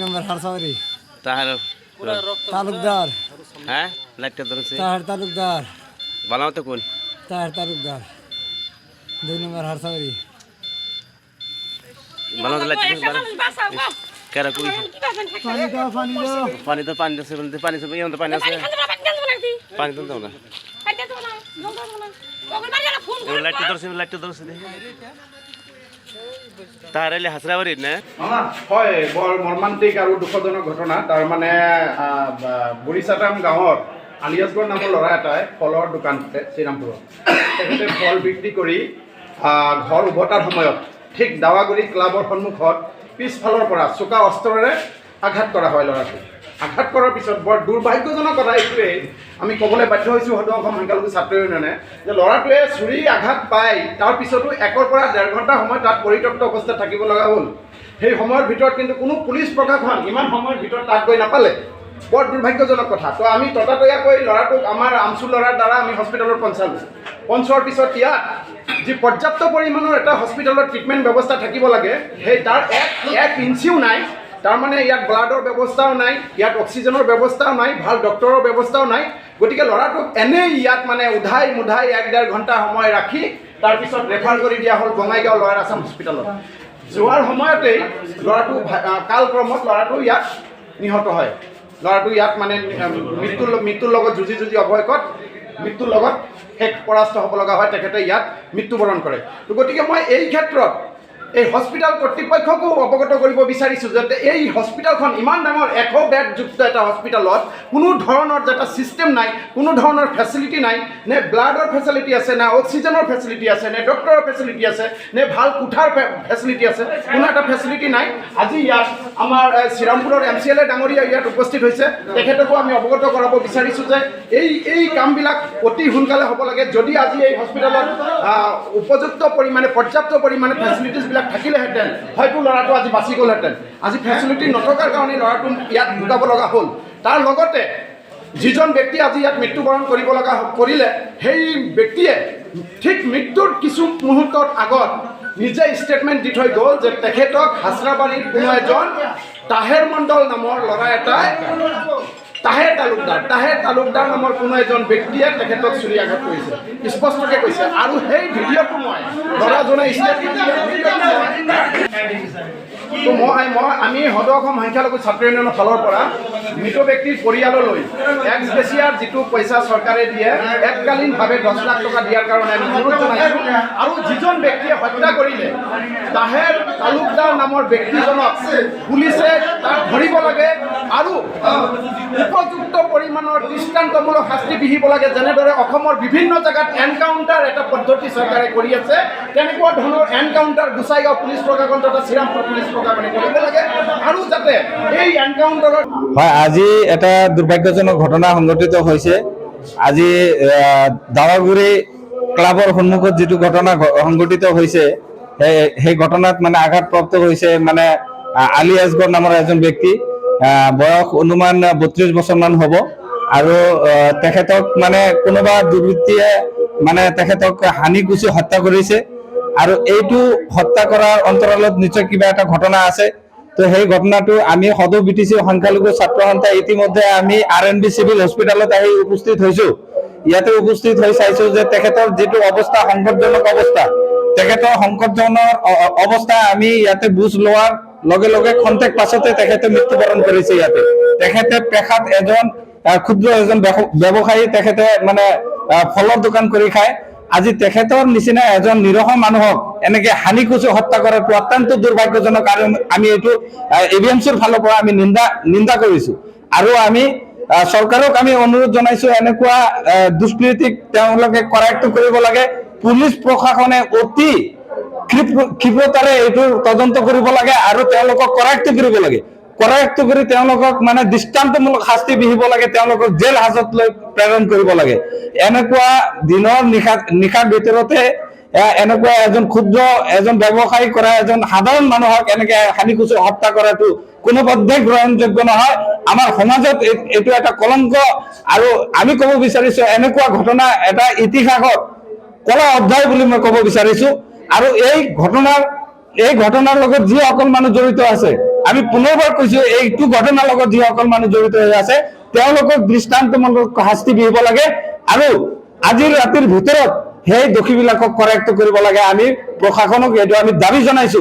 নম্বর হারসাবাড়ি তাহার তালুকদার হ্যাঁ লাইটটা ধরেছে তাহার তালুকদার বানাওতে কোন তাহার তালুকদার 2 নম্বর হারসাবাড়ি বানাওতে লাইট কেরা কই পানি দাও পানি তো পানি আছে বলতে পানি সব এমন পানি আছে পানি তো দাও না লাইটটা ধরছে দেখি তাহার এলে হাসরাবাড়ির না হয় বৰ মৰ্মান্তিক আৰু দুখজনক ঘটনা তাৰ মানে বুঢ়ীচাটাম গাঁৱৰ আলিয়াছগড় নামৰ ল'ৰা এটাই ফলৰ দোকান আছে শ্ৰীৰামপুৰত তেখেতে ফল বিক্ৰী কৰি ঘৰ উভতাৰ সময়ত ঠিক দাৱাগুৰি ক্লাবৰ সন্মুখত পিছফালৰ পৰা চোকা অস্ত্ৰেৰে আঘাত কৰা হয় ল'ৰাটোক আঘাত কৰাৰ পিছত বৰ দুৰ্ভাগ্যজনক কথা এইটোৱেই আমি ক'বলৈ বাধ্য হৈছোঁ হয়তো অসম সংখ্যালঘু ছাত্ৰ ইউনিয়নে যে ল'ৰাটোৱে ছুৰী আঘাত পাই তাৰ পিছতো 1 পৰা 1.5 ঘণ্টা সময় তাত পৰিত্যক্ত অৱস্থাত থাকিব লগা হ'ল সেই সময়ৰ ভিতৰত কিন্তু কোনো পুলিচ প্ৰশাসন ইমান সময়ৰ ভিতৰত তাত গৈ নাপালে বৰ দুৰ্ভাগ্যজনক কথা তো আমি ততাতৈয়াকৈ ল'ৰাটোক আমাৰ আমচু ল'ৰাৰ দ্বাৰা আমি হস্পিটেলত পঞ্চৰ পিছত ইয়াত যি পৰ্যাপ্ত পৰিমাণৰ এটা হস্পিটেলত ট্ৰিটমেণ্ট ব্যৱস্থা থাকিব লাগে সেই তাৰ এক ইঞ্চিও নাই তাৰমানে ইয়াত ব্লাডৰ ব্যৱস্থাও নাই ইয়াত অক্সিজেনৰ ব্যৱস্থাও নাই ভাল ডক্টৰৰ ব্যৱস্থাও নাই গতিকে ল'ৰাটোক এনেই ইয়াত মানে উধাই মুধাই 1.5 ঘণ্টা সময় ৰাখি তাৰপিছত ৰেফাৰ কৰি দিয়া হ'ল বঙাইগাঁও লয়াৰ আছাম হস্পিটেলত যোৱাৰ সময়তেই ল'ৰাটো কালক্ৰমত ল'ৰাটো ইয়াত নিহত হয় ল'ৰাটো ইয়াত মানে মৃত্যুৰ লগত যুঁজি অৱশেষত মৃত্যুৰ লগত পৰাস্ত হ'ব লগা হয় তেখেতে ইয়াত মৃত্যুবৰণ কৰে তো গতিকে মই এই ক্ষেত্ৰত এই হস্পিটেল কৰ্তৃপক্ষকো অৱগত কৰিব বিচাৰিছোঁ যাতে এই হস্পিটেলখন ইমান ডাঙৰ 100 বেডযুক্ত এটা হস্পিটেলত কোনো ধৰণৰ এটা ছিষ্টেম নাই কোনো ধৰণৰ ফেচিলিটি নাই নে ব্লাডৰ ফেচিলিটি আছে না অক্সিজেনৰ ফেচিলিটি আছে নে ডক্টৰৰ ফেচিলিটি আছে নে ভাল কোঠাৰ ফেচিলিটি আছে কোনো এটা ফেচিলিটি নাই আজি ইয়াত আমাৰ শ্ৰীৰামপুৰৰ MCLA ডাঙৰীয়া ইয়াত উপস্থিত হৈছে তেখেতকো আমি অৱগত কৰাব বিচাৰিছোঁ যে এই কামবিলাক অতি সোনকালে হ'ব লাগে যদি আজি এই হস্পিটেলত উপযুক্ত পৰিমাণে পৰ্যাপ্ত পৰিমাণে ফেচিলিটিছবিলাক থাকিলেহেঁতেন হয়তো ল'ৰাটো আজি বাচি গ'লহেঁতেন আজি ফেচিলিটি নথকাৰ কাৰণে ল'ৰাটো ইয়াত ঢুকাব লগা হ'ল তাৰ লগতে যিজন ব্যক্তি আজি ইয়াত মৃত্যুবৰণ কৰিব লগা কৰিলে সেই ব্যক্তিয়ে ঠিক মৃত্যুৰ কিছু মুহূৰ্তৰ আগত নিজে ষ্টেটমেণ্ট দি থৈ গ'ল যে তেখেতক হাছৰাবাৰীৰ কোনো এজন তাহেৰ মণ্ডল নামৰ ল'ৰা এটাই তাহেৰ তালুকদাৰ নামৰ কোনো এজন ব্যক্তিয়ে তেখেতক চুৰি আঘাত কৰিছে স্পষ্টকৈ কৈছে আৰু সেই ভিডিঅ'টো মই ল'ৰাজনে তো আমি সদৌ অসম সংখ্যালঘু ছাত্ৰ ইউনিয়নৰ ফালৰ পৰা মৃত ব্যক্তিৰ পৰিয়াললৈ এক্স গ্ৰেচিয়াৰ যিটো পইচা চৰকাৰে দিয়ে এককালীনভাৱে 10 লাখ টকা দিয়াৰ কাৰণে আমি অনুৰোধ জনাইছোঁ আৰু যিজন ব্যক্তিয়ে হত্যা কৰিলে তাহেৰ তালুকদাৰ নামৰ ব্যক্তিজনক পুলিচে তাক ধৰিব লাগে আৰু উপযুক্ত পৰিমাণৰ দৃষ্টান্তমূলক শাস্তি বিহিব লাগে যেনেদৰে অসমৰ বিভিন্ন জেগাত এনকাউণ্টাৰ এটা পদ্ধতি চৰকাৰে কৰি আছে তেনেকুৱা ধৰণৰ এনকাউণ্টাৰ গোসাইগাঁও পুলিচ প্ৰশাসন তথা শ্ৰীৰামপুৰ পুলিচ প্ৰশাসনে কৰিব লাগে আৰু যাতে এই এনকাউণ্টাৰৰ হয় আজি এটা দুৰ্ভাগ্যজনক ঘটনা সংঘটিত হৈছে আজি দাৱাগুৰি ক্লাবৰ সন্মুখত যিটো ঘটনা সংঘটিত হৈছে সেই ঘটনাত মানে আঘাতপ্ৰাপ্ত হৈছে মানে আলিয়াছগড় নামৰ এজন ব্যক্তি বয়স অনুমান 32 বছৰমান হ'ব আৰু তেখেতক মানে কোনোবা দুৰ্বৃত্তিয়ে মানে তেখেতক হানি গুচি হত্যা কৰিছে আৰু এইটো হত্যা কৰাৰ অন্তৰালত নিশ্চয় কিবা এটা ঘটনা আছে তো সেই ঘটনাটো আমি সদৌ BTC সংখ্যালঘু ছাত্ৰ সন্থা ইতিমধ্যে আমি RNB চিভিল হস্পিটেলত আহি উপস্থিত হৈছোঁ ইয়াতে উপস্থিত হৈ চাইছোঁ যে তেখেতৰ যিটো অৱস্থা সংকটজনক অৱস্থা তেখেতৰ সংকটজনক অৱস্থা আমি ইয়াতে বুজ লোৱাৰ লগে লগে খন্তেক পাছতে তেখেতে মৃত্যুবৰণ কৰিছে ইয়াতে তেখেতে পেশাত এজন ক্ষুদ্ৰ এজন ব্যৱসায়ী তেখেতে মানে ফলৰ দোকান কৰি খায় আজি তেখেতৰ নিচিনা এজন নিৰহ মানুহক এনেকে হানি কুচি হত্যা কৰাটো অত্যন্ত দুৰ্ভাগ্যজনক আৰু আমি এইটো ABMCৰ ফালৰ পৰা আমি নিন্দা কৰিছোঁ আৰু আমি চৰকাৰক আমি অনুৰোধ জনাইছোঁ এনেকুৱা দুষ্কৃতিক তেওঁলোকে কৰায়ত্ব কৰিব লাগে পুলিচ প্ৰশাসনে অতি ক্ষিপ্ৰতাৰে এইটো তদন্ত কৰিব লাগে আৰু তেওঁলোকক কৰায়ত্ব কৰিব লাগে কৰায়ত্ব কৰি তেওঁলোকক মানে দৃষ্টান্তমূলক শাস্তি বিহিব লাগে তেওঁলোকক জেল হাজতলৈ প্ৰেৰণ কৰিব লাগে এনেকুৱা দিনৰ নিশাৰ ভিতৰতে এনেকুৱা এজন ক্ষুদ্ৰ এজন ব্যৱসায়ী কৰা এজন সাধাৰণ মানুহক এনেকে হানি কুচি হত্যা কৰাটো কোনোপধ্যেই গ্ৰহণযোগ্য নহয় আমাৰ সমাজত এইটো এটা কলংক আৰু আমি ক'ব বিচাৰিছোঁ এনেকুৱা ঘটনা এটা ইতিহাসত কলা অধ্যায় বুলি মই ক'ব বিচাৰিছোঁ আৰু এই ঘটনাৰ লগত যিসকল মানুহ জড়িত আছে আমি পুনৰবাৰ কৈছো এইটো ঘটনাৰ লগত যিসকল মানুহ জড়িত হৈ আছে তেওঁলোকক দৃষ্টান্তমূলক শাস্তি দিব লাগে আৰু আজিৰ ৰাতিৰ ভিতৰত সেই দোষীবিলাকক কৰেক্ট কৰিব লাগে আমি প্ৰশাসনক এইটো আমি দাবী জনাইছো